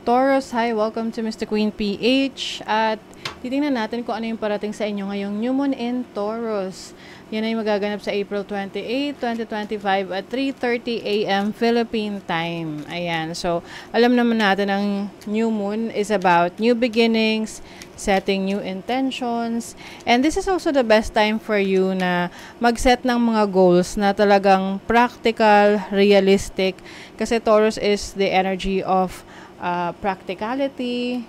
Taurus, hi! Welcome to Mr. Queen PH. At titingnan natin kung ano yung parating sa inyo ngayong new moon in Taurus. Yan ay magaganap sa April 28, 2025 at 3:30 a.m. Philippine time. Ayan. So, alam naman natin ang new moon is about new beginnings, setting new intentions. And this is also the best time for you na mag-set ng mga goals na talagang practical, realistic. Kasi Taurus is the energy of practicality,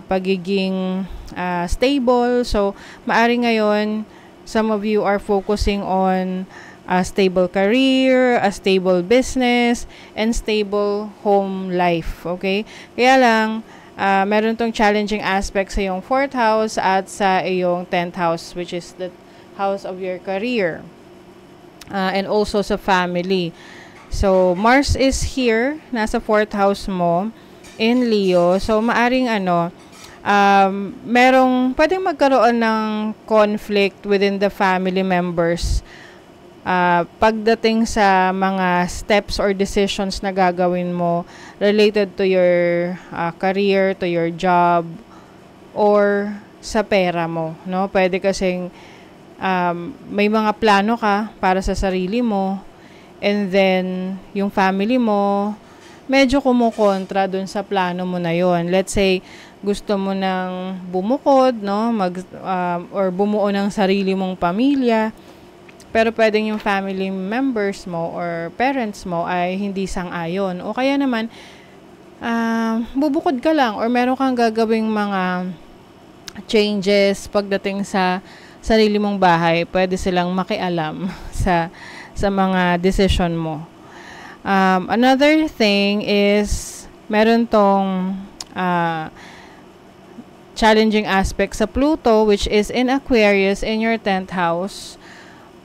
pagiging stable. So, maari ngayon, some of you are focusing on a stable career, a stable business, and stable home life. Okay? Kaya lang, meron tong challenging aspect sa iyong 4th house at sa iyong 10th house, which is the house of your career. And also sa family. So, Mars is here, nasa 4th house mo, in Leo. So, maaring pwedeng magkaroon ng conflict within the family members pagdating sa mga steps or decisions na gagawin mo related to your career, to your job, or sa pera mo. No? Pwede kasing may mga plano ka para sa sarili mo, and then, yung family mo, medyo kumukontra dun sa plano mo na yon. Let's say, gusto mo nang bumukod, no? Or bumuo ng sarili mong pamilya, pero pwedeng yung family members mo or parents mo ay hindi sang-ayon. O kaya naman, bubukod ka lang or meron kang gagawing mga changes pagdating sa sarili mong bahay. Pwede silang makialam sa mga decision mo. Another thing is meron tong challenging aspect sa Pluto, which is in Aquarius in your 10th house.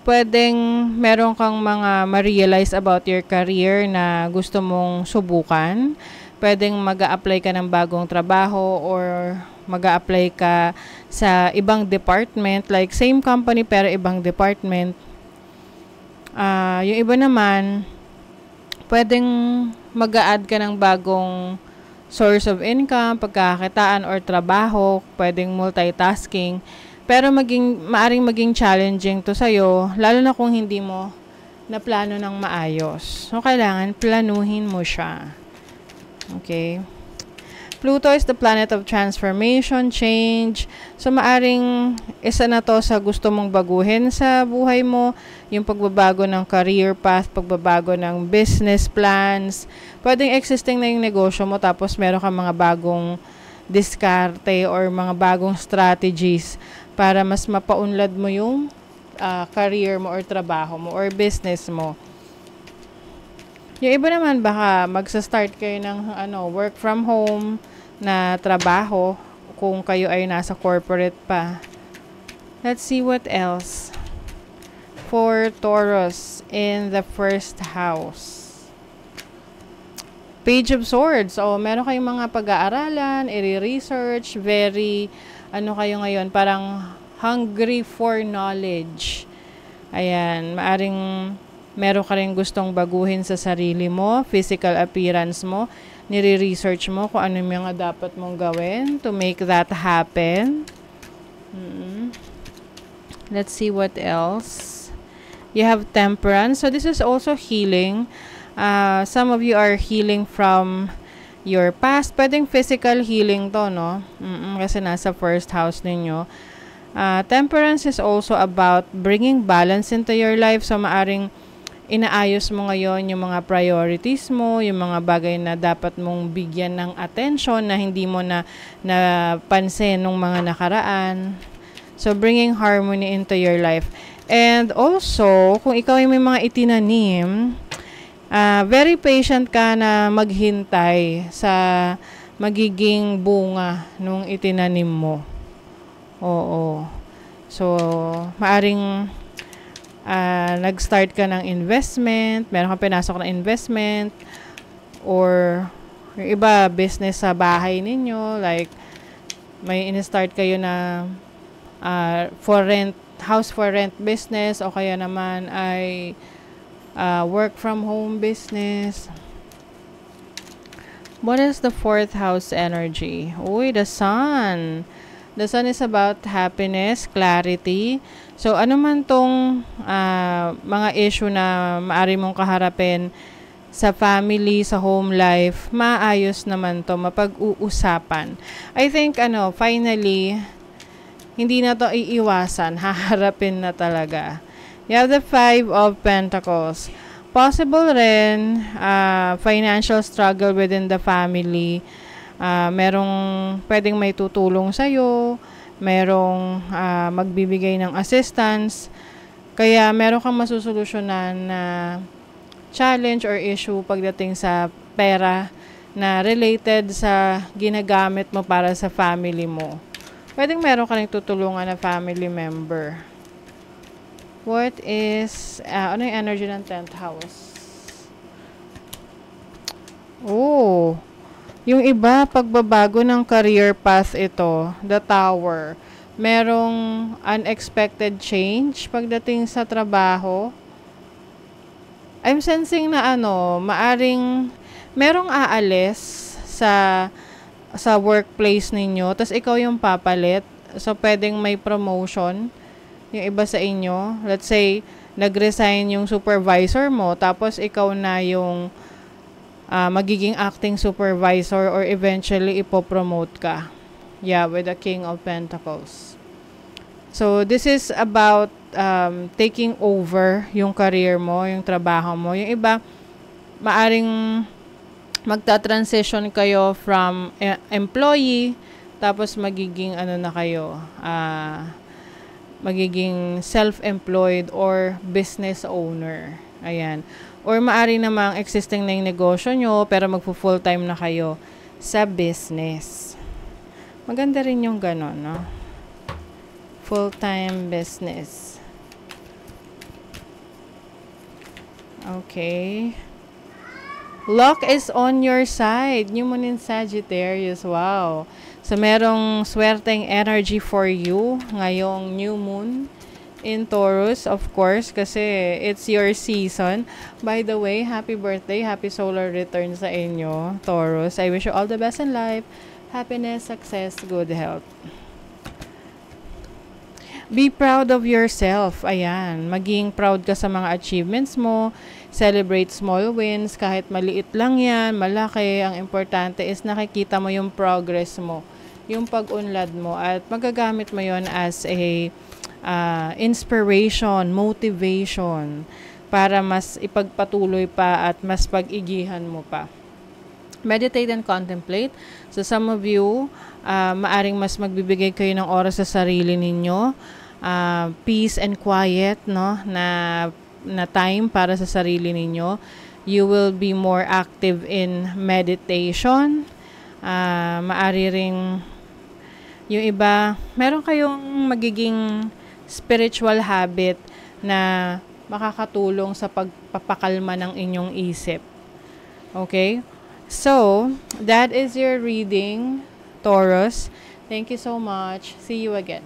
Pwedeng meron kang mga ma-realize about your career na gusto mong subukan. Pwedeng mag-a-apply ka ng bagong trabaho or mag-a-apply ka sa ibang department, like same company pero ibang department. Yung iba naman, pwedeng mag-a-add ka ng bagong source of income, pagkakakitaan or trabaho, pwedeng multitasking. Pero maaring maging challenging to sa'yo, lalo na kung hindi mo na plano ng maayos. So, kailangan planuhin mo siya. Okay? Pluto is the planet of transformation, change. So, maaring isa na to sa gusto mong baguhin sa buhay mo. Yung pagbabago ng career path, pagbabago ng business plans. Pwedeng existing na yung negosyo mo tapos meron kang mga bagong diskarte or mga bagong strategies para mas mapaunlad mo yung career mo or trabaho mo or business mo. Yung iba naman baka magsa-start kayo ng work from home na trabaho kung kayo ay nasa corporate pa. Let's see what else. For Taurus in the 1st house. Page of Swords. O, meron kayong mga pag-aaralan, i-research, very, kayo ngayon, parang hungry for knowledge. Ayan, maaring meron ka rin gustong baguhin sa sarili mo, physical appearance mo, nire-research mo kung ano yung mga dapat mong gawin to make that happen. Let's see what else. You have Temperance. So, this is also healing. Some of you are healing from your past. Pwedeng physical healing to, no? Kasi nasa 1st house ninyo. Temperance is also about bringing balance into your life. So, maaring inaayos mo ngayon yung mga priorities mo, yung mga bagay na dapat mong bigyan ng attention na hindi mo na napansin nung mga nakaraan. So, bringing harmony into your life. And also, kung ikaw ay may mga itinanim, very patient ka na maghintay sa magiging bunga nung itinanim mo. Oo. So, maaring nag-start ka ng investment, meron kang pinasok na investment, or yung iba, business sa bahay ninyo, like, may in-start kayo na house for rent business, o kaya naman ay work from home business. What is the fourth house energy? Uy, the sun. The sun is about happiness, clarity. So, ano man tong mga issue na maari mong kaharapin sa family, sa home life, maayos naman to, mapag-uusapan. I think, finally, hindi na to iiwasan, haharapin na talaga. You have the Five of Pentacles. Possible rin, financial struggle within the family. Merong pwedeng may tutulong sa'yo, merong magbibigay ng assistance, kaya meron kang masusolusyonan na challenge or issue pagdating sa pera na related sa ginagamit mo para sa family mo. Pwedeng meron ka rin tutulungan na family member. What is, ano yung energy ng 10th house? Oh, yung iba, pagbabago ng career path ito, the Tower. Merong unexpected change pagdating sa trabaho. I'm sensing na maaring merong aalis sa workplace ninyo, tas ikaw yung papalit. So, pwedeng may promotion yung iba sa inyo. Let's say, nag-resign yung supervisor mo, tapos ikaw na yung magiging acting supervisor or eventually ipopromote ka. Yeah, with the King of Pentacles. So, this is about taking over yung career mo, yung trabaho mo. Yung iba, maaring magta-transition kayo from employee, tapos magiging na kayo, magiging self-employed or business owner. Ayan. Or maari namang existing na yung negosyo nyo, pero magpo-full-time na kayo sa business. Maganda rin yung ganon, no? Full-time business. Okay. Luck is on your side. New Moon in Sagittarius. Wow. So, merong swerteng energy for you ngayong New Moon in Taurus, of course, kasi it's your season. By the way, happy birthday, happy solar return sa inyo, Taurus. I wish you all the best in life. Happiness, success, good health. Be proud of yourself. Ayan. Maging proud ka sa mga achievements mo. Celebrate small wins. Kahit maliit lang yan, malaki. Ang importante is nakikita mo yung progress mo. Yung pag-unlad mo. At magagamit mo yon as a inspiration, motivation, para mas ipagpatuloy pa at mas pag-igihan mo pa. Meditate and contemplate. So, some of you, maaring mas magbibigay kayo ng oras sa sarili ninyo. Peace and quiet, no? Na time para sa sarili ninyo. You will be more active in meditation. Maari ring yung iba, meron kayong magiging spiritual habit na makakatulong sa pagpapakalma ng inyong isip. Okay? So, that is your reading, Taurus. Thank you so much. See you again.